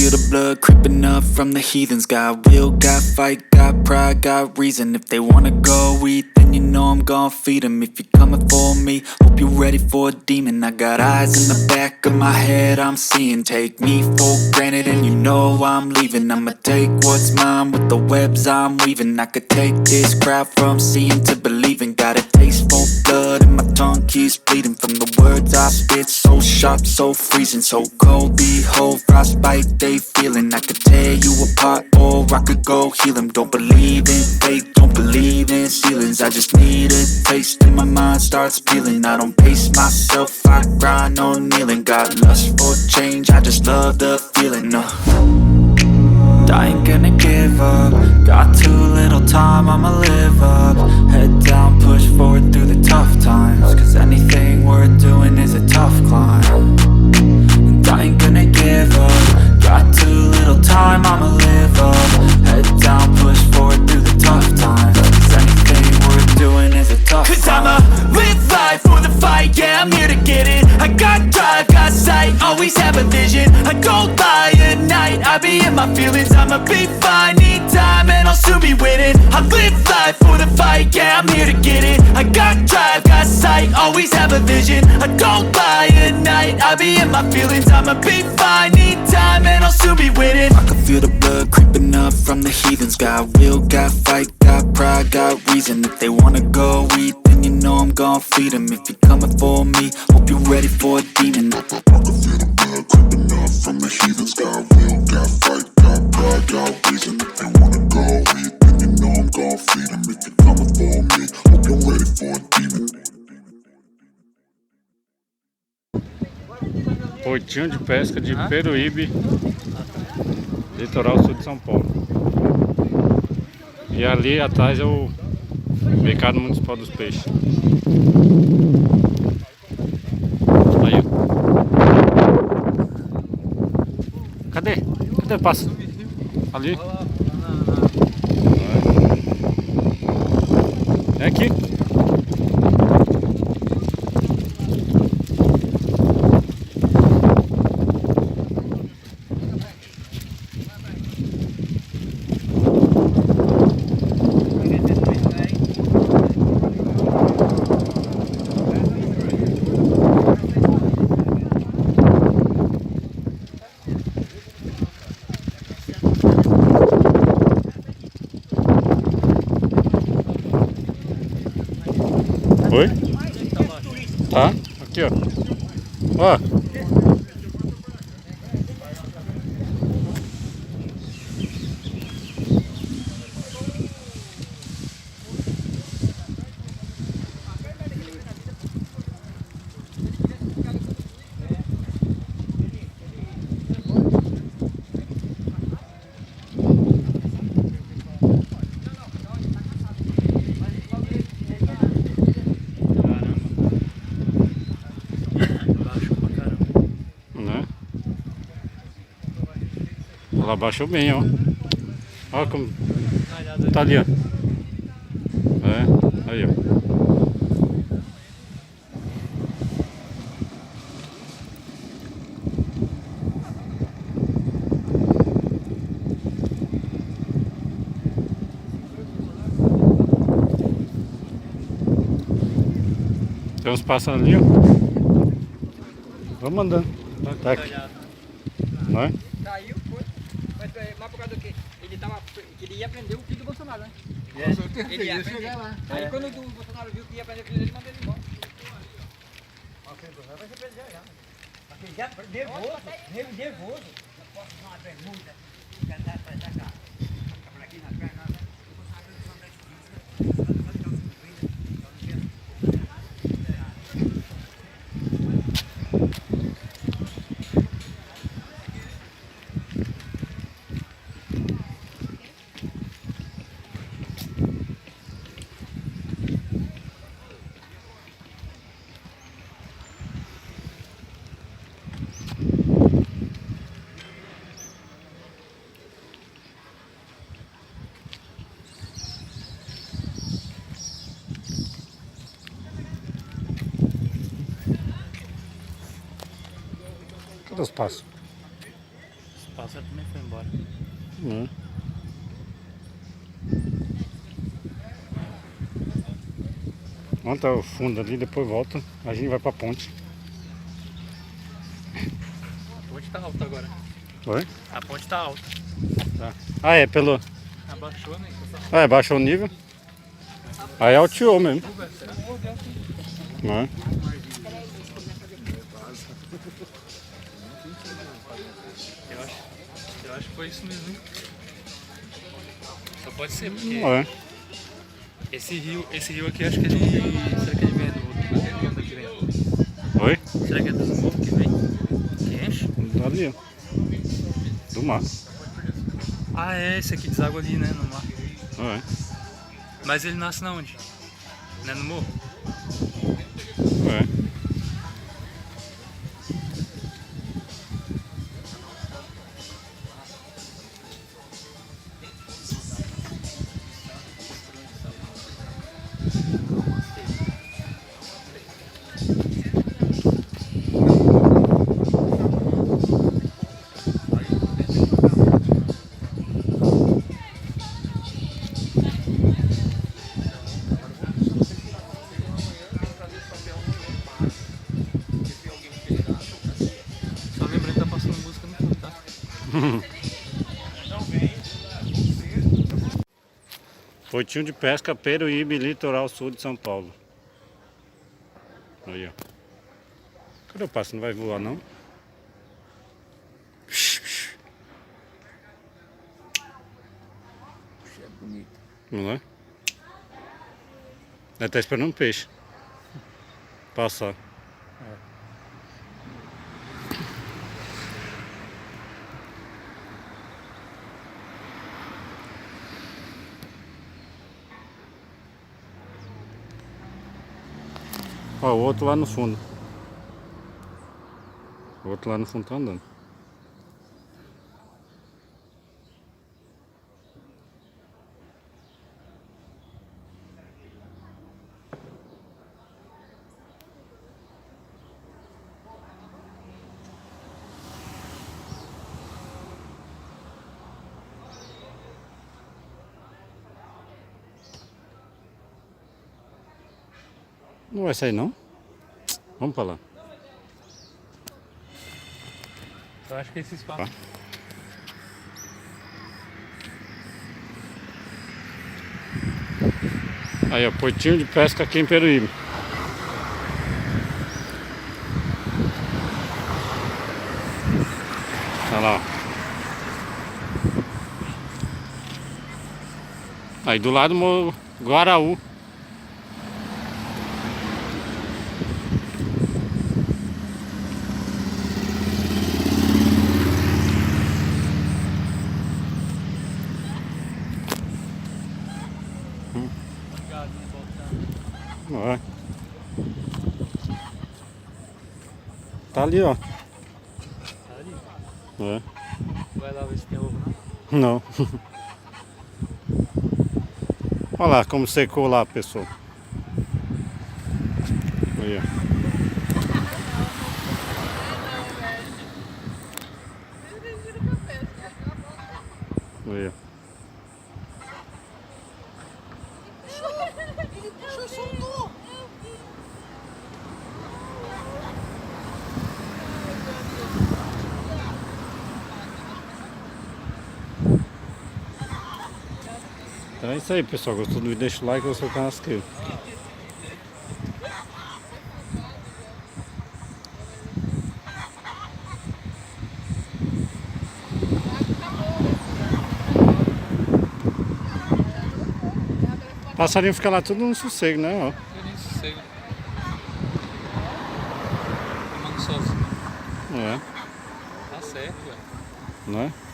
feel the blood creeping up from the heathens. Got will, got fight, got pride, got reason. If they wanna go eat, then you know I'm gon' feed them. If you're coming for me, hope you're ready for a demon. I got eyes in the back of my head, I'm seeing. Take me for granted and you know I'm leaving. I'ma take what's mine with the webs I'm weaving. I could take this crowd from seeing to believing. Got a taste for blood and my tongue keeps bleeding from the words I spit. So sharp, so freezing, so cold. Behold, frostbite they feeling. I could tear you apart or I could go heal them. Don't believe in fate, don't believe in ceilings. I just need a taste and my mind starts peeling. I don't pace myself, I grind on kneeling. Got lust for change, I just love the feeling. I ain't gonna give up. Got too little time, I'ma live up. Head down, push forward through the tough times. Cause anything worth doing is a tough climb. And I ain't gonna give up. Got too little time, I'ma live up. Head down, push forward through the tough times. Cause anything worth doing is a tough climb. Cause I'ma live life for the fight, yeah, I'm here to get it. I got drive, got sight, always have a vision. I don't lie at night, I be in my feelings. I'ma be fine, need time and I'll soon be winning. I live life for the fight, yeah, I'm here to get it. I got drive, got sight, always have a vision. I don't lie at night, I be in my feelings. I'ma be fine, need time and I'll soon be winning. I can feel the blood creeping up from the heathens. Got will, got fight, got pride, got reason. If they wanna go eat, then you know I'm gon' feed them. If you're coming for me, hope you're ready for a demon. I can feel the blood creeping up from the heathens. Got will, got fight, got pride, got reason. If they wanna go eat, then you know I'm gon' feed them. If you're coming for me, hope you're ready for a demon. Portinho de Pesca de Peruíbe, litoral sul de São Paulo. E ali atrás é o Mercado Municipal dos Peixes. Aí. Cadê? Cadê o passo? Ali? É aqui. Oi? Tá? Aqui, ó. Ó. Ela baixou bem, ó. Olha como tá ali, ó. É, aí, ó. Tem uns pássaros ali, ó. Vamos andando. Tá aqui. Não é? Caiu, foi. Mas por causa do quê? Ele ia prender o filho do Bolsonaro, né? Ele ia chegar lá. Aí quando o Bolsonaro viu que ia prender o filho dele, mandou ele embora. Mas o filho do Bolsonaro vai ser preso já. Porque já nervoso, nervoso. Eu posso dar uma bermuda, já dá pra cá. Por aqui na perna, né? Cadê os passos? pássaro também foi embora. Vamos até o fundo ali, depois volta. A gente vai pra ponte. A ponte tá alta agora. Oi? A ponte tá alta. Tá. Ah, é pelo... Abaixou, né? Ah, é, baixou o nível. Aí alteou mesmo. Não é? Eu acho que foi isso mesmo, hein? Só pode ser, porque Não é. esse rio aqui acho que é de... Será que ele vem do onde que vem? Oi? Será que é dos morros que vem? Que enche? Ali, ó. Do mar. Ah, é, esse aqui deságua ali, né, no mar. Não é. Mas ele nasce na onde? Não é no morro? Não é. Só lembrando que tá passando música no fundo, tá? Portinho de Pesca, Peruíbe, litoral sul de São Paulo. Aí, ó. Cadê o pássaro? Não vai voar, não? É bonito. Não é? Ele tá esperando um peixe passar. Ó, o outro lá no fundo. O outro lá no fundo tá andando. Não vai sair, não? Vamos pra lá. Eu acho que esse espaço... Tá. Aí, ó, Portinho de Pesca aqui em Peruíbe. Olha lá. Aí do lado Guaraú. Ó. Tá ali, ó. Tá ali. É. Vai lá ver se tem ovo, não? Não. Olha lá como secou lá, pessoal. Aí, ó. Aí, ó. Então é isso aí, pessoal. Gostou do vídeo? Deixa o like e seu canal se inscreva. Passarinho fica lá tudo no sossego, né? Ó. Eu nem sossego. Tomando sozinho. Não é? Tá certo, velho. Não é?